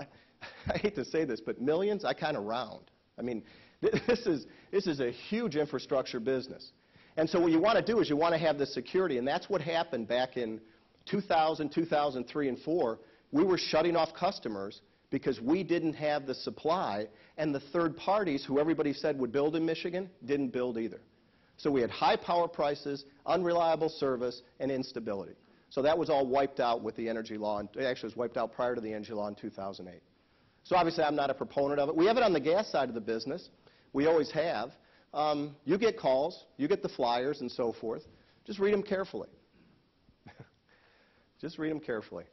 I hate to say this, but millions, I kind of round. I mean, this is a huge infrastructure business. And so what you want to do is you want to have the security, and that's what happened back in 2000, 2003, and 2004. We were shutting off customers because we didn't have the supply, and the third parties, who everybody said would build in Michigan, didn't build either. So we had high power prices, unreliable service, and instability. So that was all wiped out with the energy law, and it actually was wiped out prior to the energy law in 2008. So obviously I'm not a proponent of it. We have it on the gas side of the business. We always have. You get calls, you get the flyers and so forth. Just read them carefully. Just read them carefully.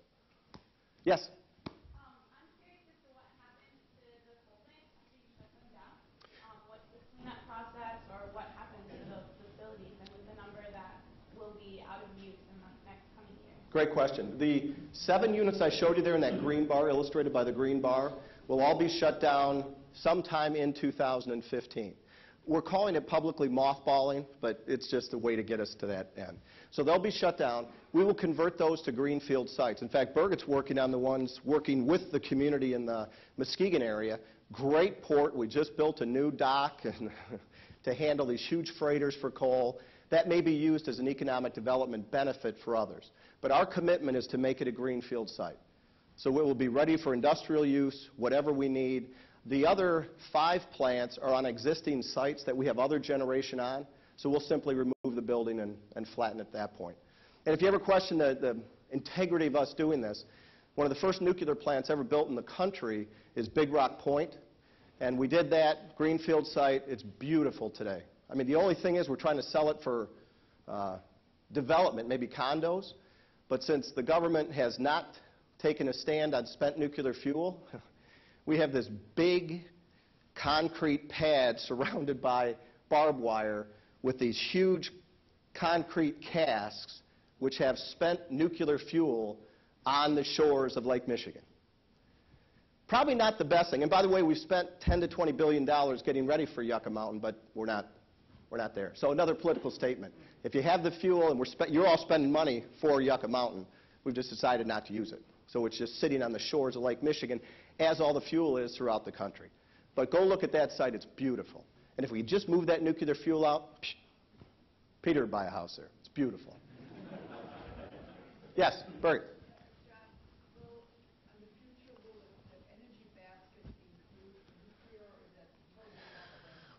Yes? I'm curious as to what happens to the coal plants after you shut them down. What's the cleanup process, or what happens to those facilities, and with the number that will be out of use in the next coming year? Great question. The 7 units I showed you there in that green bar, illustrated by the green bar, will all be shut down sometime in 2015. We're calling it publicly mothballing, but it's just a way to get us to that end. So they'll be shut down. We will convert those to greenfield sites. In fact, Burgett's working on the ones working with the community in the Muskegon area. Great port. We just built a new dock to handle these huge freighters for coal. That may be used as an economic development benefit for others. But our commitment is to make it a greenfield site. So it will be ready for industrial use, whatever we need. The other 5 plants are on existing sites that we have other generation on, so we'll simply remove the building and flatten at that point. And if you ever question the integrity of us doing this, one of the first nuclear plants ever built in the country is Big Rock Point, and we did that, greenfield site. It's beautiful today. I mean, the only thing is we're trying to sell it for development, maybe condos, but since the government has not taken a stand on spent nuclear fuel, we have this big concrete pad surrounded by barbed wire with these huge concrete casks which have spent nuclear fuel on the shores of Lake Michigan. Probably not the best thing. And by the way, we've spent $10 to $20 billion getting ready for Yucca Mountain, but we're not there. So another political statement. If you have the fuel and you're all spending money for Yucca Mountain, we've just decided not to use it. So it's just sitting on the shores of Lake Michigan, as all the fuel is throughout the country. But go look at that site. It's beautiful. And if we just move that nuclear fuel out, Peter would buy a house there. It's beautiful. Yes, Bert.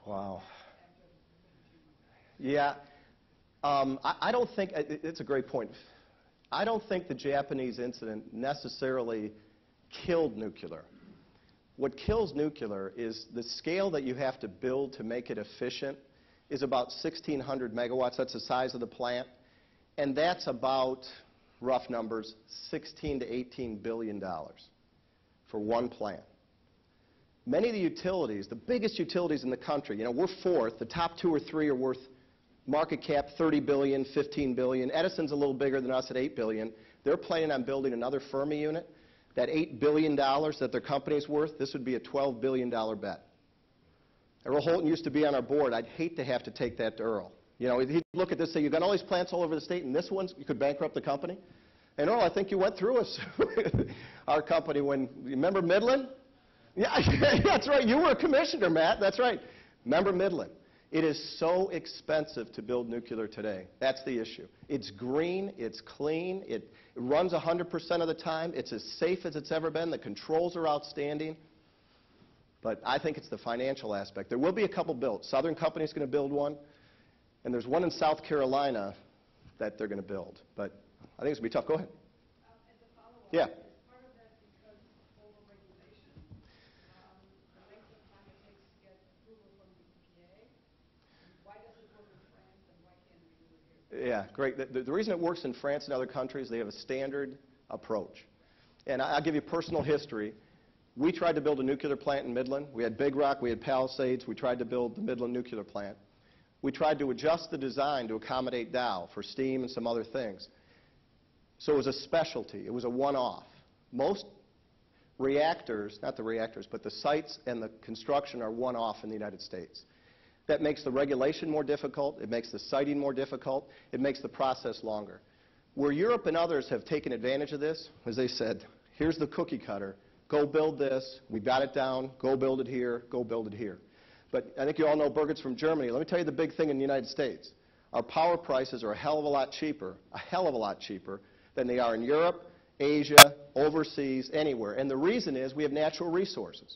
Wow. Yeah. I don't think, it's a great point. I don't think the Japanese incident necessarily killed nuclear. What kills nuclear is the scale that you have to build to make it efficient is about 1,600 megawatts. That's the size of the plant. And that's about, rough numbers, $16 to $18 billion for one plant. Many of the utilities, the biggest utilities in the country, we're fourth. The top 2 or 3 are worth market cap $30 billion, $15 billion. Edison's a little bigger than us at $8 billion. They're planning on building another Fermi unit. That $8 billion that their company's worth, this would be a $12 billion bet. Earl Holton used to be on our board. I'd hate to have to take that to Earl. He'd look at this and say, you've got all these plants all over the state, and this one, you could bankrupt the company? And Earl, I think you went through us, our company, when, remember Midland? Yeah, that's right. You were a commissioner, Matt. That's right. Remember Midland? It is so expensive to build nuclear today. That's the issue. It's green, it's clean, it runs 100% of the time, it's as safe as it's ever been, the controls are outstanding. But I think it's the financial aspect. There will be a couple built. Southern Company's going to build one, and there's one in South Carolina that they're going to build. But I think it's going to be tough. Go ahead. As a follow-up, Yeah. is part of that because of over-regulation? The length of time it takes to get approval from the EPA? Why does it work in France and why can't we do it here? Yeah, great. The reason it works in France and other countries, they have a standard approach. And I'll give you personal history. We tried to build a nuclear plant in Midland. We had Big Rock, we had Palisades. We tried to build the Midland nuclear plant. We tried to adjust the design to accommodate Dow for steam and some other things. So it was a specialty. It was a one-off. Most reactors, not the reactors, but the sites and the construction are one-off in the United States. That makes the regulation more difficult. It makes the siting more difficult. It makes the process longer. Where Europe and others have taken advantage of this, as they said, here's the cookie cutter. Go build this. We got it down. Go build it here. Go build it here. But I think you all know Birgit's from Germany. Let me tell you the big thing in the United States. Our power prices are a hell of a lot cheaper than they are in Europe, Asia, overseas, anywhere. And the reason is we have natural resources.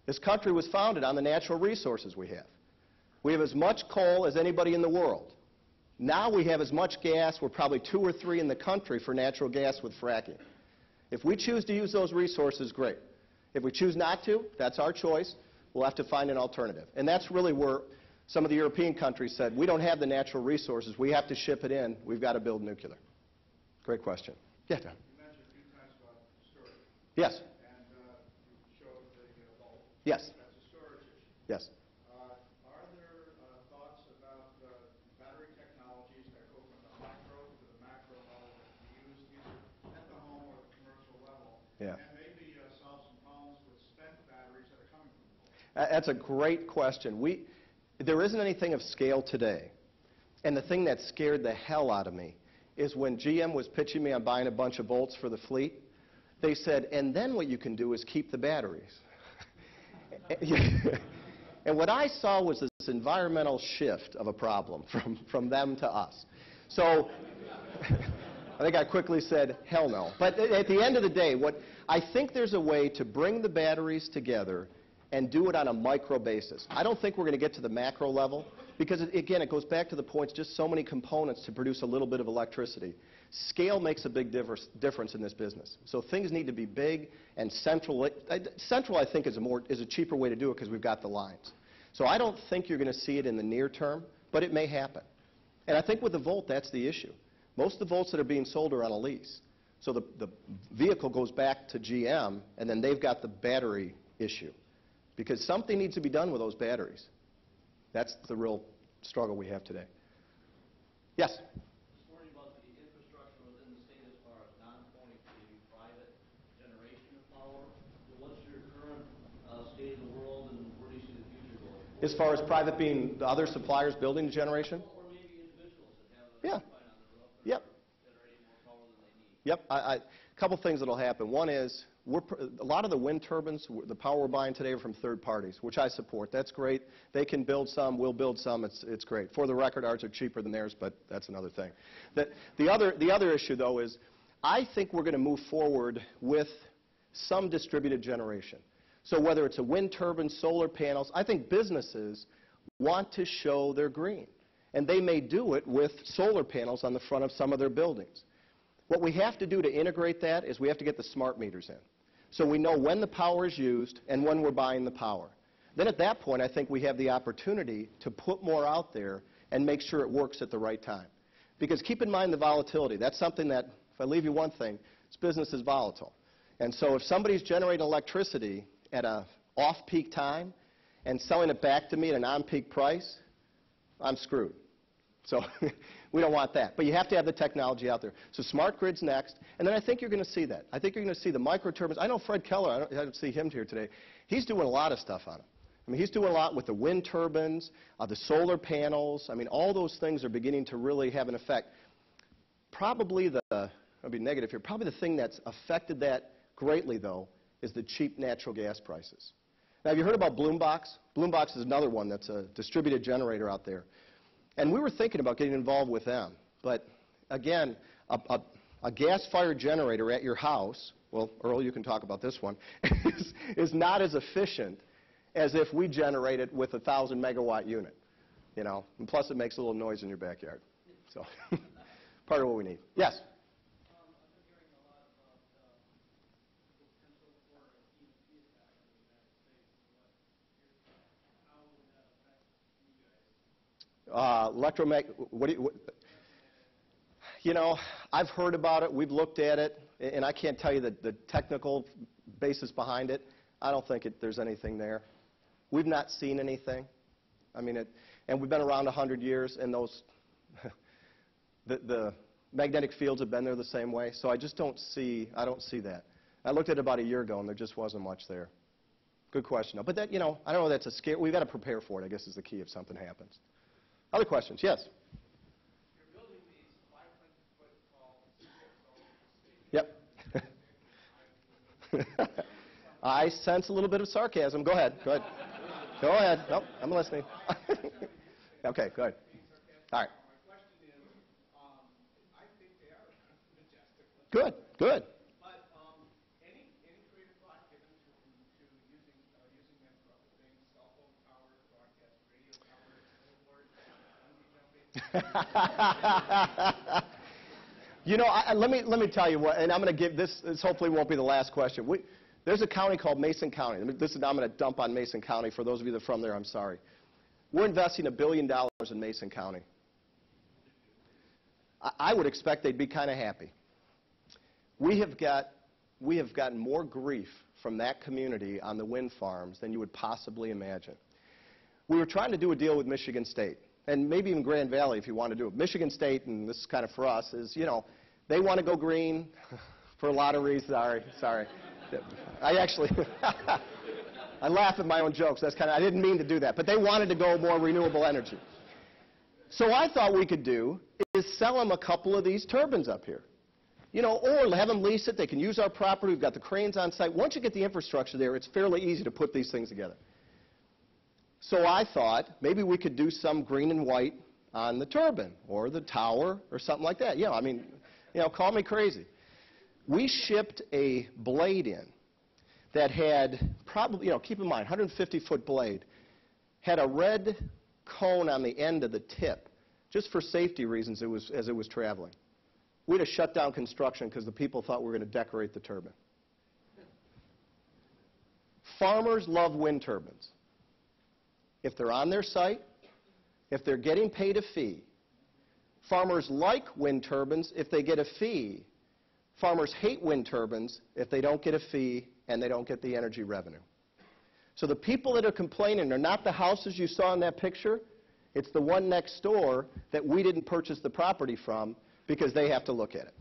This country was founded on the natural resources we have. We have as much coal as anybody in the world. Now we have as much gas. We're probably 2 or 3 in the country for natural gas with fracking. If we choose to use those resources, great. If we choose not to, that's our choice. We'll have to find an alternative. And that's really where some of the European countries said, we don't have the natural resources. We have to ship it in. We've got to build nuclear. Great question. Yeah, John. You mentioned a few times about storage. Yes. And you showed the vault. Yes. That's a storage issue. Yes. Are there thoughts about battery technologies that go from the micro to the macro level that can be used either at the home or the commercial level? Yeah. And maybe solve some problems with spent batteries that are coming from the vault? That's a great question. There isn't anything of scale today. And the thing that scared the hell out of me is when GM was pitching me on buying a bunch of volts for the fleet, they said, and then what you can do is keep the batteries. And what I saw was this environmental shift of a problem from them to us. So I think I quickly said, hell no. But at the end of the day, I think there's a way to bring the batteries together and do it on a micro basis. I don't think we're going to get to the macro level because, again, it goes back to the point, it's just so many components to produce a little bit of electricity. Scale makes a big difference in this business. So things need to be big and central. Central, I think, is a cheaper way to do it because we've got the lines. So I don't think you're going to see it in the near term, but it may happen. And I think with the Volt, that's the issue. Most of the Volts that are being sold are on a lease. So the vehicle goes back to GM, and then they've got the battery issue. Because something needs to be done with those batteries. That's the real struggle we have today. Yes? Just wondering about the infrastructure within the state as far as non-point to private generation of power. What's your current state of the world, and where do you see the future going? As far as private being the other suppliers building the generation? Or maybe individuals that have Yeah. line on their roof Yep. generating more power than they need. Yep. A couple things that will happen. One is, a lot of the wind turbines, the power we're buying today are from third parties, which I support. That's great. They can build some. We'll build some. It's great. For the record, ours are cheaper than theirs, but that's another thing. The other issue, though, is I think we're going to move forward with some distributed generation. So whether it's a wind turbine, solar panels, I think businesses want to show they're green. And they may do it with solar panels on the front of some of their buildings. What we have to do to integrate that is we have to get the smart meters in. So we know when the power is used and when we're buying the power. then at that point, I think we have the opportunity to put more out there and make sure it works at the right time. Because keep in mind the volatility. That's something that, if I leave you one thing, this business is volatile. And so if somebody's generating electricity at an off-peak time and selling it back to me at an on-peak price, I'm screwed. So we don't want that. But you have to have the technology out there. So smart grid's next. And then I think you're going to see that. I think you're going to see the microturbines. I know Fred Keller, I don't see him here today. He's doing a lot of stuff on them. I mean, he's doing a lot with the wind turbines, the solar panels. I mean, all those things are beginning to really have an effect. Probably I'll be negative here, probably the thing that's affected that greatly, though, is the cheap natural gas prices. Now, have you heard about Bloombox? Bloombox is another one that's a distributed generator out there. And we were thinking about getting involved with them. But, again, a gas-fired generator at your house, well, Earl, you can talk about this one, is not as efficient as if we generate it with a 1,000-megawatt unit, you know. And plus, it makes a little noise in your backyard. So, part of what we need. Yes? I've been hearing a lot about the potential for a EMP attack in the United States. How would that affect you guys? You know, I've heard about it. We've looked at it. And I can't tell you the technical basis behind it. I don't think there's anything there. We've not seen anything. I mean, and we've been around 100 years, and those, the magnetic fields have been there the same way. So I don't see that. I looked at it about a year ago, and there just wasn't much there. Good question. But that, you know, I don't know. That's a scare. We've got to prepare for it, I guess, is the key if something happens. Other questions? Yes. You're building these 500-foot tall. Yep. I sense a little bit of sarcasm. Go ahead. Go ahead. Go ahead. Nope, I'm listening. Okay, go ahead. All right. My question is, I think they are majestic. Good, good. But any creative thought given to using them for other things, cell phone towers, broadcast radio towers, billboards, bungee jumping? You know, let me tell you what, and I'm going to give this hopefully won't be the last question. There's a county called Mason County. I'm going to dump on Mason County. For those of you that are from there, I'm sorry. We're investing $1 billion in Mason County. I would expect they'd be kind of happy. We have gotten more grief from that community on the wind farms than you would possibly imagine. We were trying to do a deal with Michigan State, and maybe even Grand Valley if you want to do it. Michigan State, and this is kind of for us, is, you know, they want to go green for a lot of reasons. Sorry. I actually, I laugh at my own jokes. That's kind of, I didn't mean to do that. But they wanted to go more renewable energy. So I thought we could do is sell them a couple of these turbines up here. You know, or have them lease it. They can use our property. We've got the cranes on site. Once you get the infrastructure there, it's fairly easy to put these things together. So I thought maybe we could do some green and white on the turbine or the tower or something like that. Yeah, I mean, you know, call me crazy. We shipped a blade in that had probably, you know, keep in mind, 150-foot blade, had a red cone on the end of the tip, just for safety reasons as it was traveling. We'd have shut down construction because the people thought we were going to decorate the turbine. Farmers love wind turbines. If they're on their site, if they're getting paid a fee. Farmers like wind turbines if they get a fee. Farmers hate wind turbines if they don't get a fee and they don't get the energy revenue. So the people that are complaining are not the houses you saw in that picture. It's the one next door that we didn't purchase the property from because they have to look at it.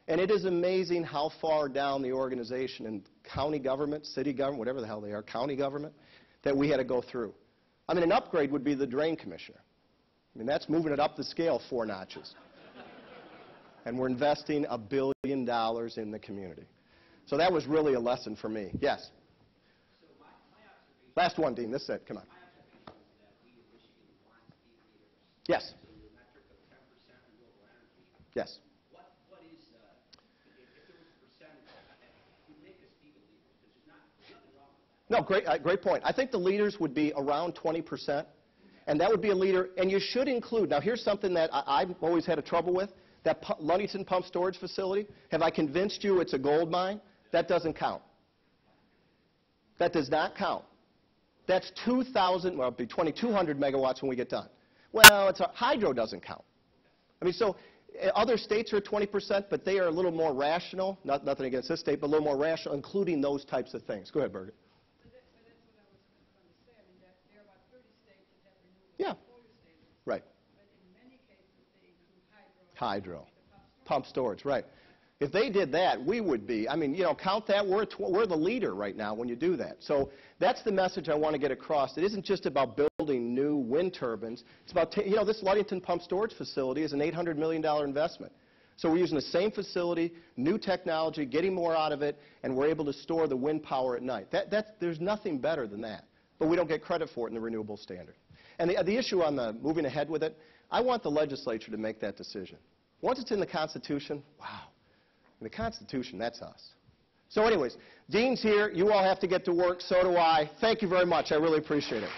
And it is amazing how far down the organization in county government, city government, whatever the hell they are, county government, that we had to go through. I mean, an upgrade would be the drain commissioner. I mean, that's moving it up the scale 4 notches. And we're investing $1 billion in the community. So that was really a lesson for me. Yes? So my observation, Last one, Dean. This is it. Come on. my observation is that we in Michigan want these leaders. Yes. So your metric of 10% renewable energy, Yes. what is, if there was a percentage, would make us be the leaders? Because there's nothing wrong with that. No, great point. I think the leaders would be around 20%, and that would be a leader. And you should include, now here's something that I've always had a trouble with, that Ludington Pump Storage Facility. Have I convinced you it's a gold mine? That doesn't count. That does not count. That's 2,000, well, it'll be 2,200 megawatts when we get done. Well, hydro doesn't count. I mean, so other states are at 20%, but they are a little more rational, nothing against this state, but a little more rational, including those types of things. Go ahead, Birgit. But that's what I was going to say. I mean, that there are about 30 states that have renewable Yeah. portfolio standards. Right. But in many cases, they include Hydro. the Pump storage, right. If they did that, we would be, I mean, you know, count that, we're the leader right now when you do that. So that's the message I want to get across. It isn't just about building new wind turbines. It's about, you know, this Ludington pump storage facility is an $800 million investment. So we're using the same facility, new technology, getting more out of it, and we're able to store the wind power at night. There's nothing better than that. But we don't get credit for it in the renewable standard. And the issue on the moving ahead with it, I want the legislature to make that decision. Once it's in the Constitution, wow. In the Constitution, that's us. So anyways, Dean's here. You all have to get to work. So do I. Thank you very much. I really appreciate it.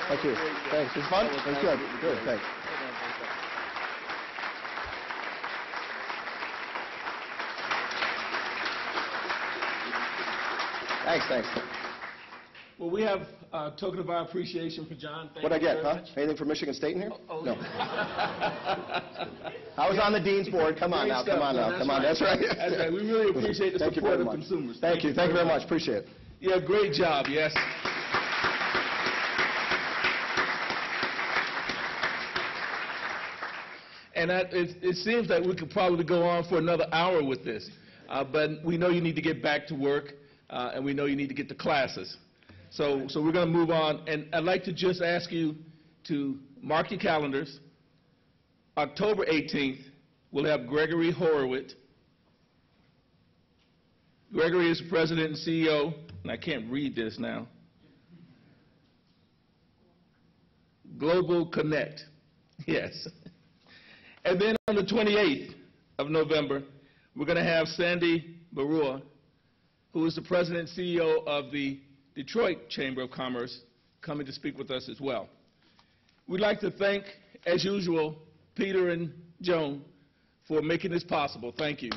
Thank you. Thanks. It was fun? It was good. Good. Thanks. Thanks. Well, we have a token of our appreciation for John. Thank What'd I you get, very huh? much. Anything for Michigan State in here? Oh, No. I was on the Dean's board. Come on Great now. stuff. Come on No, now. Come on. That's right. That's right. We really appreciate the Thank you support very of much. consumers. Thank you. Thank you very much. Appreciate it. Yeah, great job, yes. And it seems that we could probably go on for another hour with this. But we know you need to get back to work, and we know you need to get to classes. So we're going to move on. And I'd like to just ask you to mark your calendars. October 18th, we'll have Gregory Horowitz. Gregory is the president and CEO, and I can't read this now. Global Connect, yes. And then on the 28th of November, we're going to have Sandy Barua, who is the president and CEO of the Detroit Chamber of Commerce, coming to speak with us as well. We'd like to thank, as usual, Peter and Joan for making this possible. Thank you.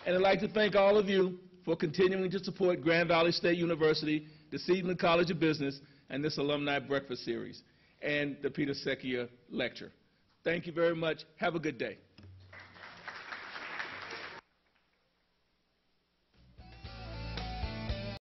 And I'd like to thank all of you for continuing to support Grand Valley State University, the Seidman College of Business, and this Alumni Breakfast Series, and the Peter Secchia Lecture. Thank you very much. Have a good day.